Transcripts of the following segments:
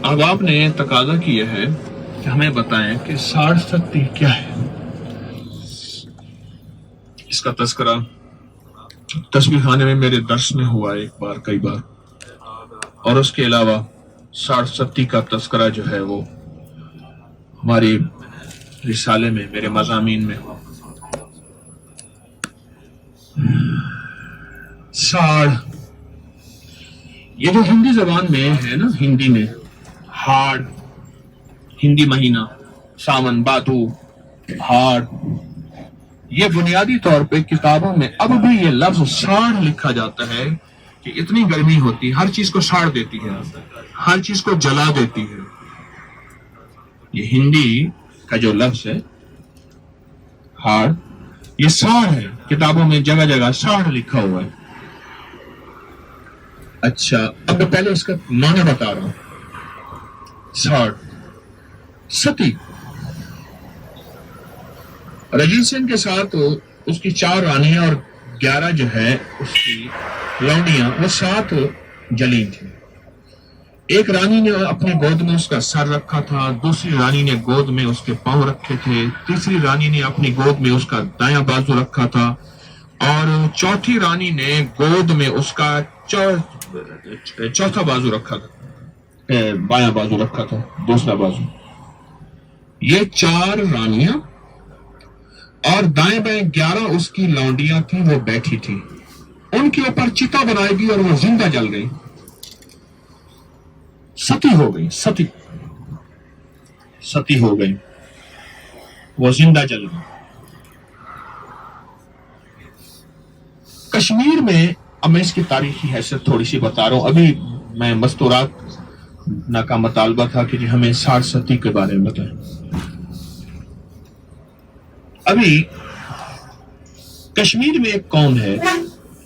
अब आपने तकाजा किया है कि हमें बताएं कि साढ़ सत्ती क्या है। इसका तस्करा तस्बीह खाने में मेरे दर्स में हुआ एक बार, कई बार, और उसके अलावा साढ़ सत्ती का तस्करा जो है वो हमारे रिसाले में, मेरे मज़ामीन में हुआ। साढ़, ये जो हिंदी जबान में है ना, हिंदी में हाड़, हिंदी महीना, सावन, बादू, हाड़, ये बुनियादी तौर पे किताबों में अब भी ये लफ्ज साढ़ लिखा जाता है कि इतनी गर्मी होती है, हर चीज को साड़ देती है, हर चीज को जला देती है। ये हिंदी का जो लफ्ज है हाड़, ये साढ़ है, किताबों में जगह जगह साढ़ लिखा हुआ है। अच्छा, अब मैं पहले इसका माना बता रहा हूं। साढ़, सती, रजीत सिंह के साथ उसकी 4 रानियां और 11 जो है उसकी लौंडियां, वो 7 जली थी। एक रानी ने अपनी गोद में उसका सर रखा था, दूसरी रानी ने गोद में उसके पांव रखे थे, तीसरी रानी ने अपनी गोद में उसका दायां बाजू रखा था, और चौथी रानी ने गोद में उसका चौथा बाजू रखा था, बायां बाजू रखा था, दूसरा बाजू। ये 4 रानियां और दाएं बाएं 11 उसकी लौंडियां थी, वो बैठी थी। उनके ऊपर चिता बनाएगी और वो जिंदा जल गई, सती हो गई, सती सती हो गई, वो जिंदा जल गई। कश्मीर में, अब मैं इसकी तारीखी हैसियत थोड़ी सी बता रहा हूं। अभी मैं मस्तूरात ना का मुतालबा था कि हमें साढ़ सती के बारे में बताएं। अभी कश्मीर में एक कौम है,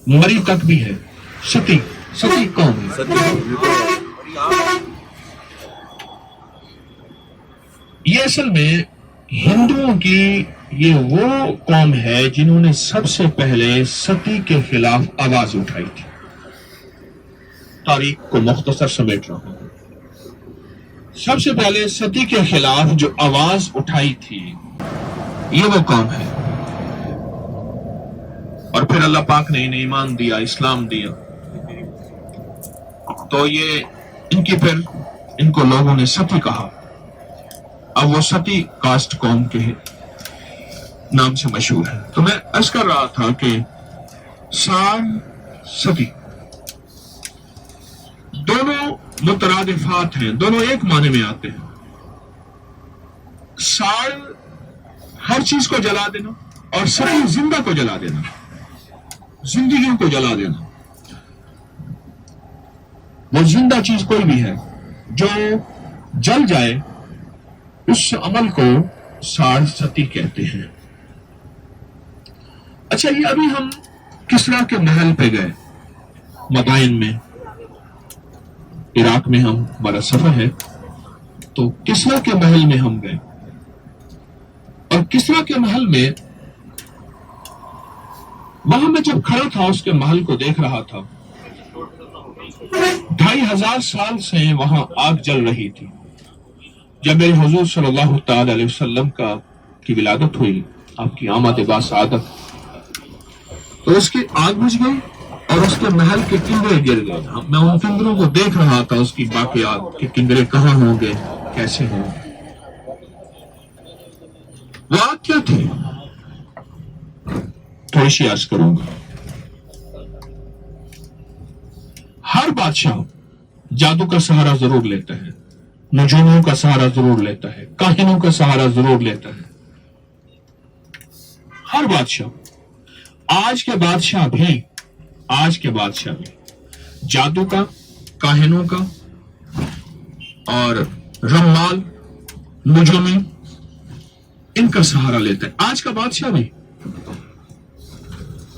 मरी तक भी है, सती, सती कौम है। ये असल में हिंदुओं की ये वो कौम है जिन्होंने सबसे पहले सती के खिलाफ आवाज उठाई थी। तारीख को मुख्तसर समेट रहा हूं। सबसे पहले सती के खिलाफ जो आवाज उठाई थी, ये वो कौम है। और फिर अल्लाह पाक ने इन्हें ईमान दिया, इस्लाम दिया, तो ये इनकी फिर इनको लोगों ने सती कहा। अब वो सती कास्ट कौम के नाम से मशहूर है। तो मैं अर्ज कर रहा था कि साढ़, सती दोनों मुतरादिफात हैं, दोनों एक माने में आते हैं। साढ़ हर चीज को जला देना, और सती जिंदा को जला देना, जिंदगियों को जला देना। वो जिंदा चीज कोई भी है जो जल जाए, उस अमल को साढ़ सती कहते हैं। अच्छा, ये अभी हम किसरा के महल पे गए, मदाइन में, इराक में हमारा सफर है, तो किसरा के महल में हम गए। और किसरा के महल में, वहां मैं जब खड़ा था, उसके महल को देख रहा था, 2500 साल से वहां आग जल रही थी। जब मेरे हुजूर सल्लल्लाहु तआला अलैहि वसल्लम की विलादत हुई, आपकी आमद बासआदत, तो उसकी आग बुझ गई और उसके महल के किंगरे गिर गए। मैं उन किंगरों को देख रहा था, उसकी बाकी आग के किंगरे कहां होंगे, कैसे होंगे। वो आग क्या थी, थोड़ी सी अर्ज करूंगा। हर बादशाह जादू का सहारा जरूर लेता है, नजूमियों का सहारा जरूर लेता है, काहिनों का सहारा जरूर लेता है। हर बादशाह, आज के बादशाह भी, आज के बादशाह भी जादू का, काहिनों का और रम्माल, नजूमी, इनका सहारा लेता है। आज का बादशाह भी,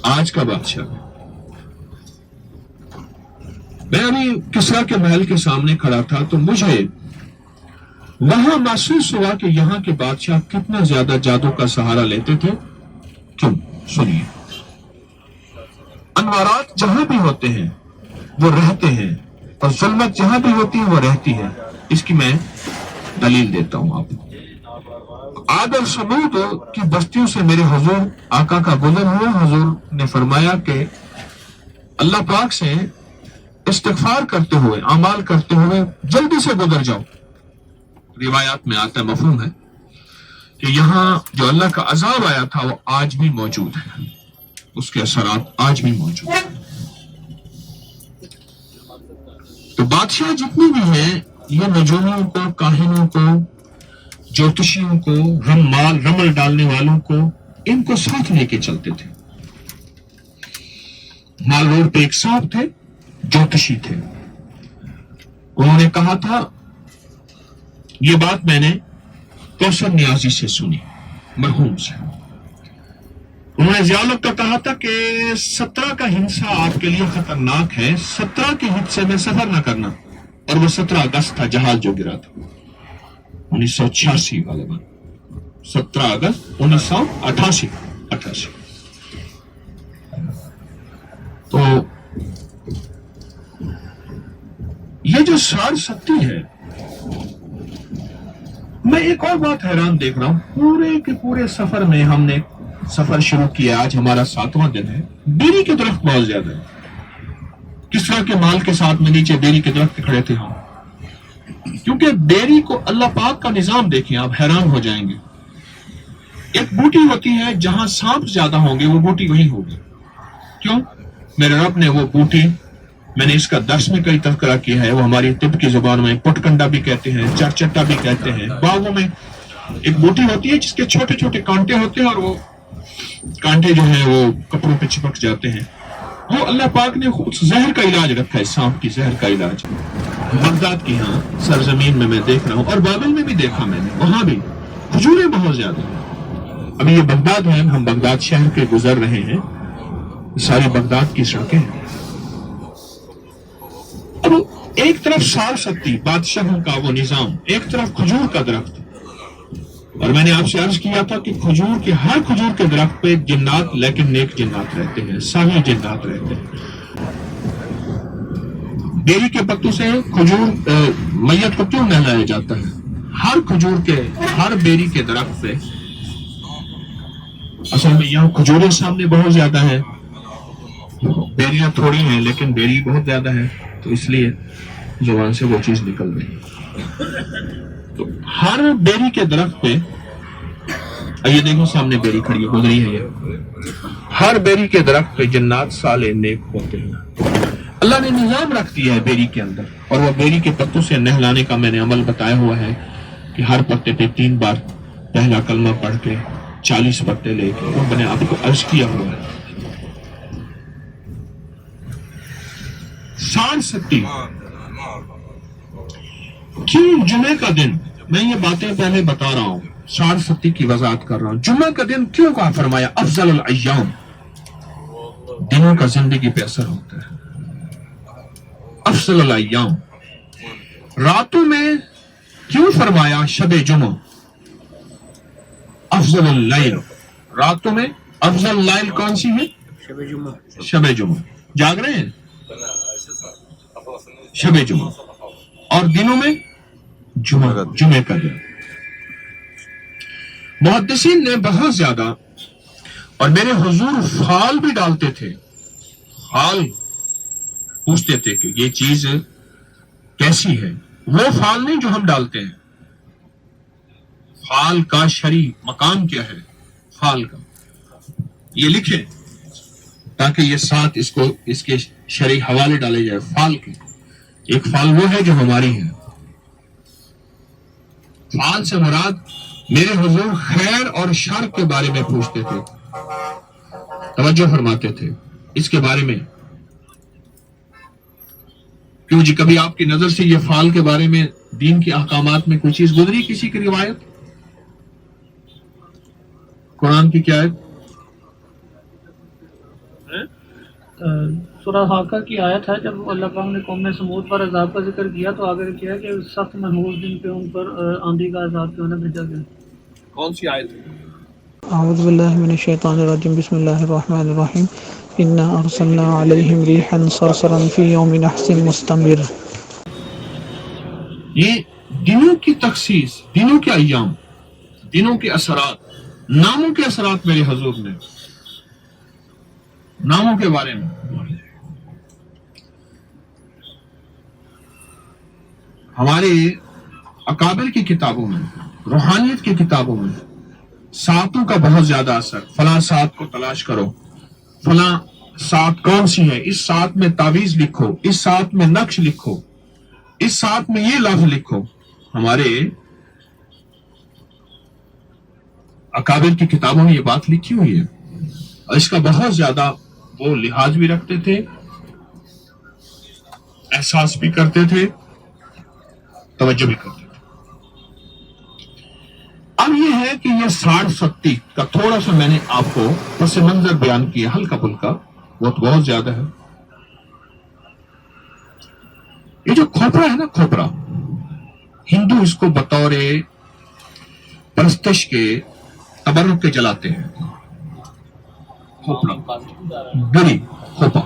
आज का बादशाह भी। मैं अभी किसरा के महल के सामने खड़ा था, तो मुझे वहां महसूस हुआ कि यहां के बादशाह कितना ज्यादा जादू का सहारा लेते थे। क्यों? सुनिए। अनवारात जहां भी होते हैं वो रहते हैं, और जुल्मत जहां भी होती है वो रहती है। اس کی میں دلیل دیتا ہوں آپ کو. عاد اور سمود کی بستیوں سے میرے حضور آقا کا گزر ہوا. حضور نے فرمایا کہ اللہ پاک سے استغفار کرتے ہوئے، اعمال کرتے ہوئے جلدی سے گزر جاؤ. روایات میں آتا ہے، مفہوم ہے کہ یہاں جو اللہ کا عذاب آیا تھا وہ آج بھی موجود ہے، اس کے اثرات آج بھی موجود ہیں. تو بادشاہ جتنے بھی ہیں یہ نجومیوں کو، کاہنوں کو، جوتشیوں کو، رمل ڈالنے والوں کو، ان کو ساتھ لے کے چلتے تھے. مال روڈ پہ ایک صاحب تھے، جوتشی تھے. انہوں نے کہا تھا، یہ بات میں نے کوثر نیازی سے سنی، مرحوم سے. انہوں نے ضیاء الحق کا کہا تھا کہ 17 کا ہندسہ آپ کے لیے خطرناک ہے، 17 کے حصے میں سفر نہ کرنا. اور وہ 17 اگست تھا، جہاز جو گرا تھا 1986 غالباً، 17 اگست 1988. تو یہ جو 60 ہے، میں ایک اور بات حیران دیکھ رہا ہوں. پورے کے پورے سفر میں ہم نے سفر شروع کیا، آج ہمارا 7واں دن ہے. بیری کے درخت بہت زیادہ ہے. کس طرح کے مال کے ساتھ میں نیچے بیری کے درخت کھڑے تھے ہم، کیونکہ بیری کو اللہ پاک کا نظام دیکھیں، آپ حیران ہو جائیں گے. ایک بوٹی ہوتی ہے، جہاں سانپ زیادہ ہوں گے وہ بوٹی وہیں ہوگی. کیوں؟ میرے رب نے وہ بوٹی، میں نے اس کا درس میں کئی تذکرہ کیا ہے، وہ ہماری طب کی زبان میں پٹکنڈا بھی کہتے ہیں، چرچٹا بھی کہتے ہیں. باغوں میں ایک بوٹی ہوتی ہے جس کے چھوٹے چھوٹے کانٹے ہوتے ہیں، اور وہ کانٹے جو ہیں وہ کپڑوں پہ چپک جاتے ہیں. وہ اللہ پاک نے خود زہر کا علاج رکھا ہے، سانپ کی زہر کا علاج. بغداد کی ہاں سرزمین میں دیکھ رہا ہوں، اور بابل میں بھی دیکھا میں نے، وہاں بھی کھجوریں بہت زیادہ ہیں. ابھی یہ بغداد ہے، ہم بغداد شہر کے گزر رہے ہیں، ساری بغداد کی سڑکیں ہیں. اب ایک طرف 60 بادشاہوں کا وہ نظام، ایک طرف کھجور کا درخت. اور میں نے آپ سے عرض کیا تھا کہ ہر کھجور کے درخت پہ جنات، لیکن نیک جنات رہتے ہیں، صالح جنات رہتے ہیں. بیری کے پتوں سے کھجور میت کو کیوں نہلایا جاتا ہے؟ ہر بیری کے درخت پہ، اصل میں یہاں کھجوریں سامنے بہت زیادہ ہیں، بیریاں تھوڑی ہیں لیکن بیری بہت زیادہ ہے، تو اس لیے زبان سے وہ چیز نکل رہی. تو ہر بیری کے درخت پہ، یہ دیکھو سامنے بیری کھڑی گزری ہے، یہ ہر بیری کے درخت پہ جنات صالح نیک ہوتے ہیں. اللہ نے نظام رکھ دیا ہے بیری کے اندر، اور وہ بیری کے پتوں سے نہلانے کا میں نے عمل بتایا ہوا ہے کہ ہر پتے پہ 3 بار پہلا کلمہ پڑھ کے 40 پتے لے کے، وہ میں نے آپ کو عرض کیا ہوا ہے. 60 کیوں جمعے کا دن، میں یہ باتیں پہلے بتا رہا ہوں، 60 کی وضاحت کر رہا ہوں. جمعہ کا دن کیوں کہا فرمایا افضل الایام؟ دنوں کا زندگی پہ اثر ہوتا ہے. افضل الایام. راتوں میں کیوں فرمایا شب جمعہ افضل اللیل؟ راتوں میں افضل اللیل کون سی ہے؟ شب جمعہ. جاگ رہے ہیں؟ شب جمعہ. اور دنوں میں جمعے کا دن. محدثین نے بہت زیادہ، اور میرے حضور فال بھی ڈالتے تھے، فال پوچھتے تھے کہ یہ چیز کیسی ہے. وہ فال نہیں جو ہم ڈالتے ہیں، فال کا شرعی مقام کیا ہے، فال کا یہ لکھیں تاکہ یہ ساتھ اس کے شرعی حوالے ڈالے جائے. فال کے ایک فال وہ ہے جو ہماری ہے. فال سے مراد میرے حضور خیر اور شر کے بارے میں پوچھتے تھے، توجہ فرماتے تھے اس کے بارے میں. کیوں جی کبھی آپ کی نظر سے یہ فال کے بارے میں دین کے احکامات میں کوئی چیز گزری، کسی کی روایت؟ قرآن کی کیا ہے؟ سورہ حاقہ کی آیت ہے، جب اللہ پاک نے قوم سمود پر عذاب کا ذکر کیا تو آگے کیا کہ سخت منحوس دن پہ ان پر آندھی کا عذاب کیوں نہ بھیجا گیا. کون سی آیت ہے؟ اعوذ باللہ من الشیطان الرجیم، بسم اللہ الرحمن الرحیم. انا ارسلنا علیہم ریحا صرصرا فی یوم نحس مستمر. یہ दिनों की तखसीस, दिनों के अय्याम, दिनों के असरात, नामों के असरात मेरे हजूर ने नामों के बारे में हमारे अकाबिर की किताबों में, रूहानियत की किताबों में सातों का बहुत ज्यादा असर। फला सात को तलाश करो, फला सात कौन सी है, इस सात में तावीज लिखो, इस सात में नक्श लिखो, इस सात में ये लफ्ज लिखो। हमारे अकाबिर की किताबों में ये बात लिखी हुई है और इसका बहुत ज्यादा वो लिहाज भी रखते थे, एहसास भी करते थे, तवज्जो भी करते थे। अब ये है कि ये 60-70 का थोड़ा सा मैंने आपको पस मंजर बयान किया, हल्का फुल्का, वो तो बहुत ज्यादा है। ये जो खोपड़ा है ना, खोपड़ा, हिंदू इसको बतौर परस्तिश के, तबर्रुक के जलाते हैं। खोपड़ा, बड़ी खोपा,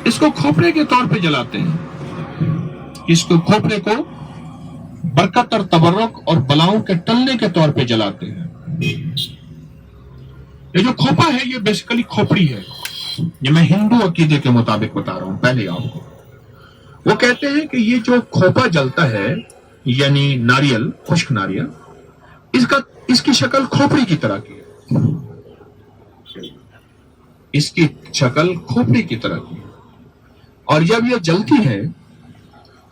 इसको खोपड़े के तौर पे जलाते हैं। इसको खोपड़े को बरकत और तबर्रुक और बलाओं के टलने के तौर पे जलाते हैं। ये जो खोपा है ये बेसिकली खोपड़ी है। ये मैं हिंदू अकीदे के मुताबिक बता रहा हूं पहले आपको। वो कहते हैं कि ये जो खोपा जलता है, यानी नारियल, खुश्क नारियल, इसकी शक्ल खोपड़ी की तरह की है। इसकी शक्ल खोपड़ी की तरह की है। और जब ये जलती है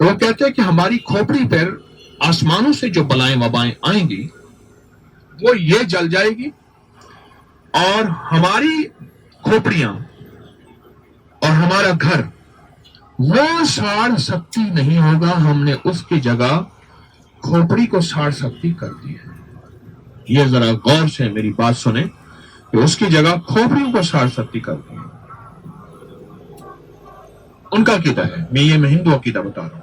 तो वो कहते हैं कि हमारी खोपड़ी पर आसमानों से जो बलाएं वबाएं आएंगी वो ये जल जाएगी और हमारी खोपड़ियां और हमारा घर वो साड़ सकती नहीं होगा। हमने उसकी जगह खोपड़ी को साड़ सकती कर दी है। ये जरा गौर से मेरी बात सुने कि उसकी जगह खोपड़ियों को साड़ सकती कर दी है। उनका अकीदा है, मैं हिंदू अकीदा बता रहा हूं।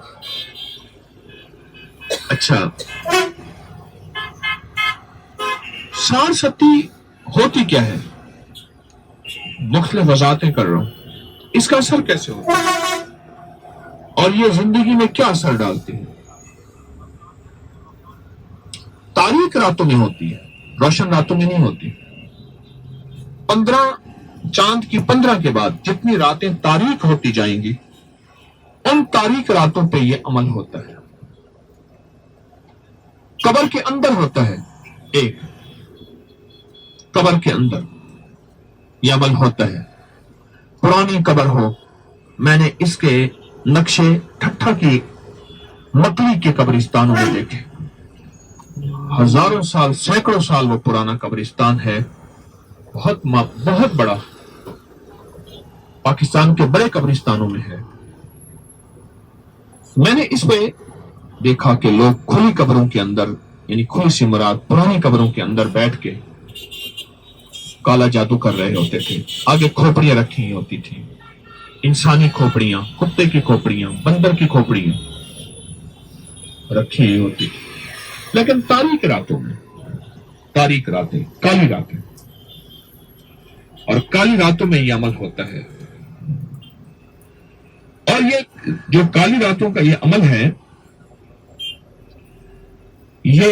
अच्छा, साड़ सकती होती क्या है? मुख्तलिफ वजाहतें कर रहा हूं। इसका असर कैसे होता है और ये जिंदगी में क्या असर डालती है? तारीख रातों में होती है, रोशन रातों में नहीं होती। 15 चांद की 15 के बाद जितनी रातें तारीख होती जाएंगी, उन तारीख रातों पे ये अमल होता है। कब्र के अंदर होता है, एक कब्र के अंदर यह अमल होता है। पुरानी कब्र हो, मैंने इसके नक्शे ठट्ठा की मकली के कब्रिस्तानों में देखे। हजारों साल, सैकड़ों साल वो पुराना कब्रिस्तान है, बहुत बड़ा, पाकिस्तान के बड़े कब्रिस्तानों में है। मैंने इसमें देखा कि लोग खुली कब्रों के अंदर, यानी खुली सी मुराद पुरानी कब्रों के अंदर बैठ के काला जादू कर रहे होते थे। आगे खोपड़ियां रखी होती थी, इंसानी खोपड़ियां, कुत्ते की खोपड़ियां, बंदर की खोपड़ियां रखी होती थी। लेकिन तारीख रातों में, तारीख रातें, काली रातें, और काली रातों में यह अमल होता है। और ये जो काली रातों का ये अमल है, ये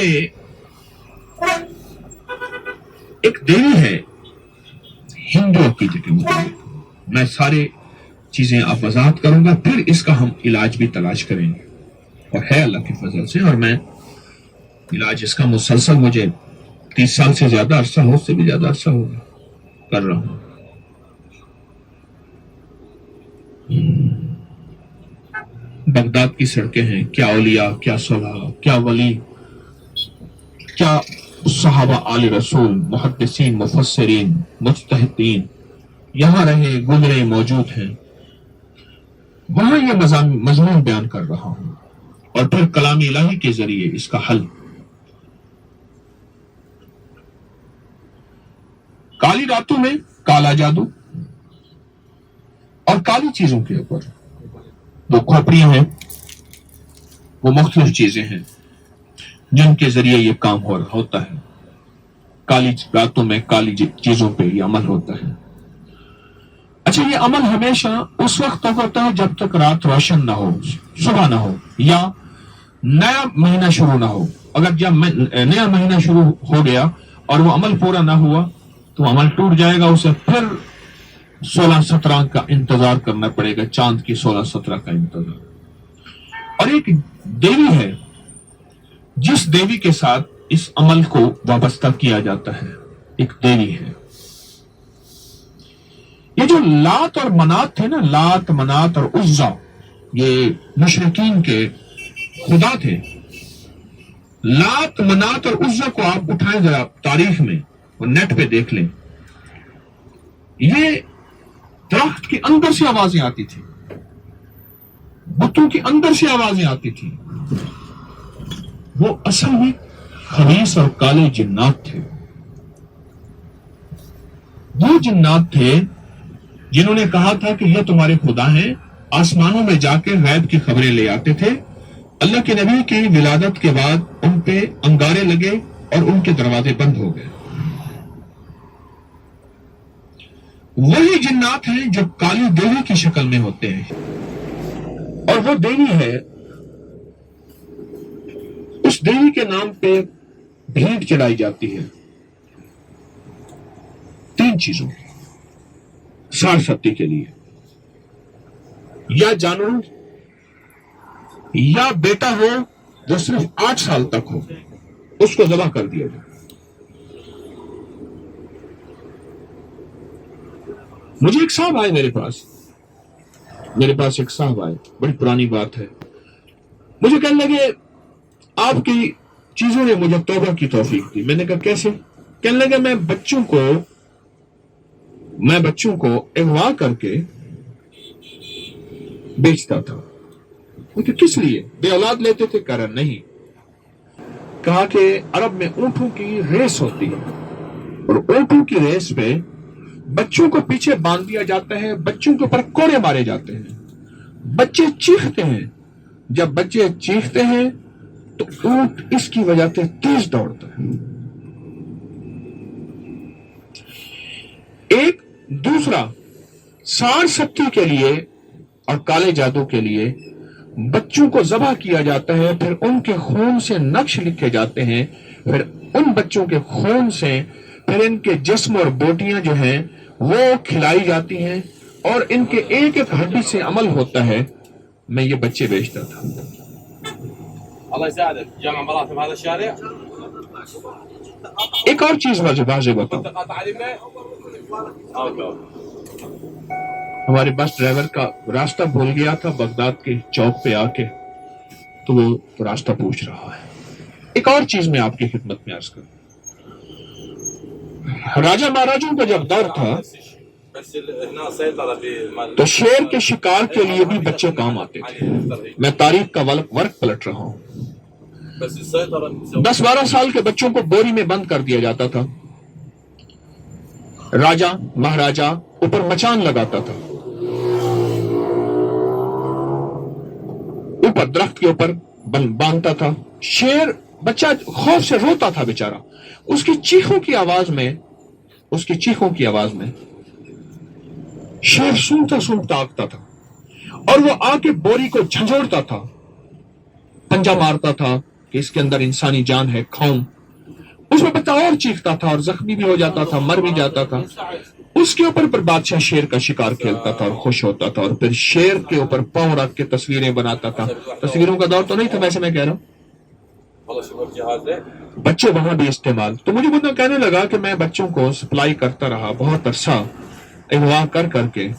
एक देवी है हिंदू अकीदे के मुताबिक। मैं सारे चीजें आप वजाहत करूंगा, फिर इसका हम इलाज भी तलाश करेंगे, और है अल्लाह के फजल से। और मैं इलाज इसका मुसलसल, मुझे 30 साल से ज्यादा अरसा हो, उससे भी ज्यादा अरसा होगा, कर रहा हूं। बगदाद की सड़कें हैं, क्या औलिया, क्या सुलहा, क्या वली, क्या सहाबा आले रसूल, मुहद्दिसीन, मुफस्सिरीन, मुज्तहिदीन यहां रहे, गुजरे, मौजूद हैं। वहां ये मजमून बयान कर रहा हूं, और फिर कलाम इलाही के जरिए इसका हल। काली रातों में काला जादू और काली चीजों के ऊपर वो खोपड़ियां हैं, वो मुख्तलिफ चीजें हैं जिनके जरिए ये काम होता है। काली रातों में काली चीजों पे ये अमल होता है। अच्छा, ये अमल हमेशा उस वक्त तक होता है जब तक रात रोशन ना हो, सुबह ना हो, या नया महीना शुरू ना हो, अगर जब नया महीना शुरू हो गया और वो अमल पूरा ना हुआ तो अमल टूट जाएगा, उसे फिर 16-17 का इंतजार करना पड़ेगा, चांद की 16-17 का इंतजार। और एक देवी है जिस देवी के साथ इस अमल को वाबस्ता किया जाता है, एक देवी है। ये जो लात और मनात थे ना, लात मनात और उज्जा, ये मुशरिकीन के खुदा थे। लात मनात और उज्जा को आप उठाएं जरा तारीख में और नेट पे देख लें, ये दरख्त के अंदर से आवाजें आती थी, बुतों के अंदर से आवाजें आती थी। वो असल में खबीस और काले जिन्नात थे। वो जिन्नात थे जिन्होंने कहा था कि ये तुम्हारे खुदा हैं, आसमानों में जाके गैब की खबरें ले आते थे। अल्लाह के नबी की विलादत के बाद उन पे अंगारे लगे और उनके दरवाजे बंद हो गए। वही जिन्नात हैं जो काली देवी की शक्ल में होते हैं, और वो देवी है, उस देवी के नाम पे भेंट चढ़ाई जाती है 3 चीजों की, सारस्वती के लिए, या जानवर या बेटा हो जो सिर्फ 8 साल तक हो, उसको ज़बह कर दिया जाए। मुझे एक साहब आए मेरे पास एक साहब आए, बड़ी पुरानी बात है। मुझे कहने लगे आपकी चीजों ने मुझे तौबा की तौफीक दी। मैंने कहा कैसे? कहने लगे मैं बच्चों को अगवा करके बेचता था। तो किस लिए? बे औलाद लेते थे? कारण नहीं। कहा कि अरब में ऊंटों की रेस होती है और ऊंटों की रेस में बच्चों को पीछे बांध दिया जाता है, बच्चों के ऊपर कोड़े मारे जाते हैं, बच्चे चीखते हैं। जब बच्चे चीखते हैं तो ऊंट इसकी वजह से तेज दौड़ता है। एक दूसरा, सारस्वती के लिए और काले जादू के लिए बच्चों को ज़बह किया जाता है, फिर उनके खून से नक्श लिखे जाते हैं, फिर उन बच्चों के खून से फिर इनके जिस्म और बोटियां जो हैं वो खिलाई जाती हैं और इनके एक एक हड्डी से अमल होता है। मैं ये बच्चे बेचता था। الله يساعدك جامع مراتب هذا الشارع एक और चीज वाजे बताऊं, منطقة تعليمنا اوكي हमारे बस ड्राइवर का रास्ता भूल गया था बगदाद के चौक पे आके, तो वो रास्ता पूछ रहा है। एक और चीज मैं आपकी खिदमत में अर्ज करूं, राजा महाराजों का जब दौर था بس هنا سيطرة في तो शेर के शिकार के लिए भी बच्चे काम आते थे। मैं तारीख का वर्क पलट रहा हूं। بس السيطرة 10-12 साल के बच्चों को बोरी में बंद कर दिया जाता था। राजा महाराजा ऊपर मचान लगाता था, ऊपर दरख्त के ऊपर बांधता था। शेर बच्चा खौफ से रोता था बेचारा, उसकी चीखों की आवाज में शेर सूंघता आगता था और वो आके बोरी को झंझोड़ता था, पंजा मारता था कि इसके अंदर इंसानी जान है, खाऊं। उसमें बच्चा और चीखता था और जख्मी भी हो जाता था, मर भी जाता था। उसके ऊपर पर बादशाह शेर का शिकार खेलता था और खुश होता था और फिर शेर के ऊपर पांव रख के तस्वीरें बनाता था। तस्वीरों का दौर तो नहीं था, वैसे मैं कह रहा हूं, والله شوف الجهاز ده बच्चे वहां भी इस्तेमाल। तो मुझे बंदा कहने लगा कि मैं बच्चों को सप्लाई करता रहा बहुत अरसा, अगवा कर करके,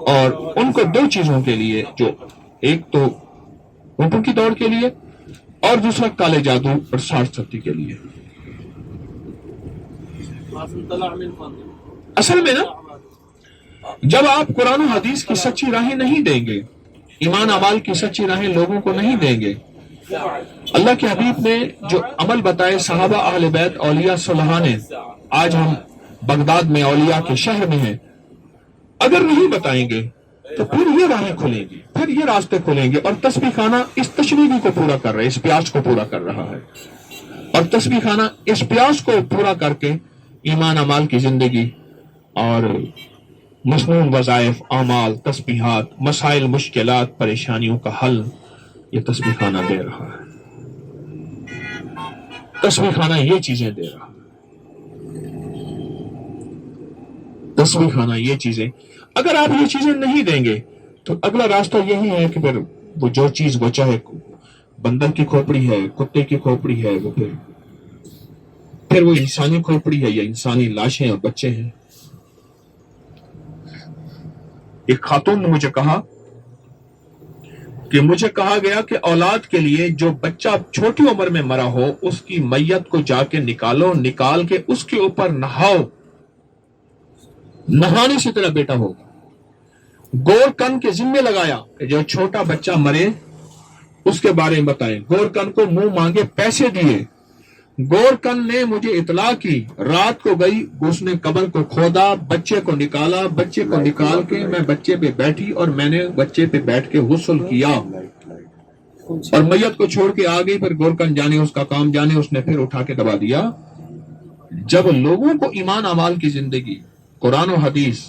और उनको 2 चीजों के लिए, जो एक तो ऊँटों की दौड़ के लिए और दूसरा काले जादू और सारस्वती के लिए। असल में ना, जब आप कुरान और हदीस की सच्ची राहें नहीं देंगे, ईमान अमाल की सच्ची राहें लोगों को नहीं देंगे, अल्लाह के हबीब ने जो अमल बताए सहाबा अहले बैत औलिया सुलहा ने, आज हम बगदाद में औलिया के शहर में हैं, अगर नहीं बताएंगे तो फिर ये राहें खुलेंगी, फिर ये रास्ते खुलेंगे। और तस्बीह खाना इस तशरीही को पूरा कर रहा है, इस प्यास को पूरा कर रहा है। और तस्बीह खाना इस प्यास को पूरा करके ईमान अमाल की जिंदगी और मसनून वज़ाइफ, अमाल, तस्बीहात, मसाइल, मुश्किलात, परेशानियों का हल ये तस्बीह खाना दे रहा है। तस्वीर खाना ये चीजें दे रहा, तस्वीर खाना ये चीजें। अगर आप ये चीजें नहीं देंगे तो अगला रास्ता यही है कि फिर वो जो चीज, वो चाहे बंदर की खोपड़ी है, कुत्ते की खोपड़ी है, वो फिर वो इंसानी खोपड़ी है या इंसानी लाशें और बच्चे हैं। एक खातून ने मुझे कहा कि मुझे कहा गया कि औलाद के लिए जो बच्चा छोटी उम्र में मरा हो उसकी मैयत को जाके निकालो, निकाल के उसके ऊपर नहाओ, नहाने से तेरा बेटा होगा। गोरकन के जिम्मे लगाया कि जो छोटा बच्चा मरे उसके बारे में बताएं। गोरकन को मुंह मांगे पैसे दिए। गोरकन ने मुझे इतला की, रात को गई, उसने कब्र को खोदा, बच्चे को निकाला, बच्चे को निकाल के मैं बच्चे पे बैठी और मैंने बच्चे पे बैठ के गुस्ल किया और मैयत को छोड़ के आ गई। फिर गोरकन जाने उसका काम जाने, उसने फिर उठा के दबा दिया। जब लोगों को ईमान अमाल की जिंदगी, कुरान और हदीस,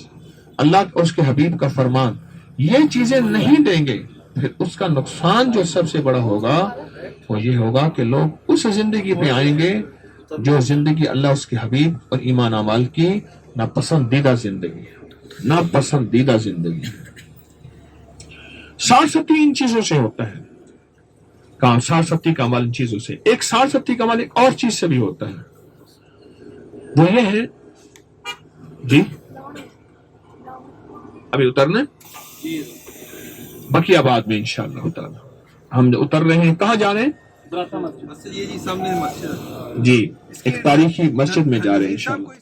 अल्लाह और उसके हबीब का फरमान, ये चीजें नहीं देंगे, फिर उसका नुकसान जो सबसे बड़ा होगा वो ये होगा कि लोग उस जिंदगी पे आएंगे जो जिंदगी अल्लाह उसके हबीब और ईमान अमाल की नापसंदीदा जिंदगी है, नापसंदीदा जिंदगी। साठ सत्ती इन चीजों से होता है काम, साठ सत्ती का अमल इन चीजों से। एक साठ सत्ती का अमल एक और चीज से भी होता है, वो ये है जी, अभी उतरने बकियाबाद में इंशाअल्लाह ताला हम उतर रहे हैं। कहाँ जा रहे हैं? मस्जिद ये जी सामने मस्जिद जी, एक तारीखी मस्जिद में जा रहे हैं इंशाअल्लाह।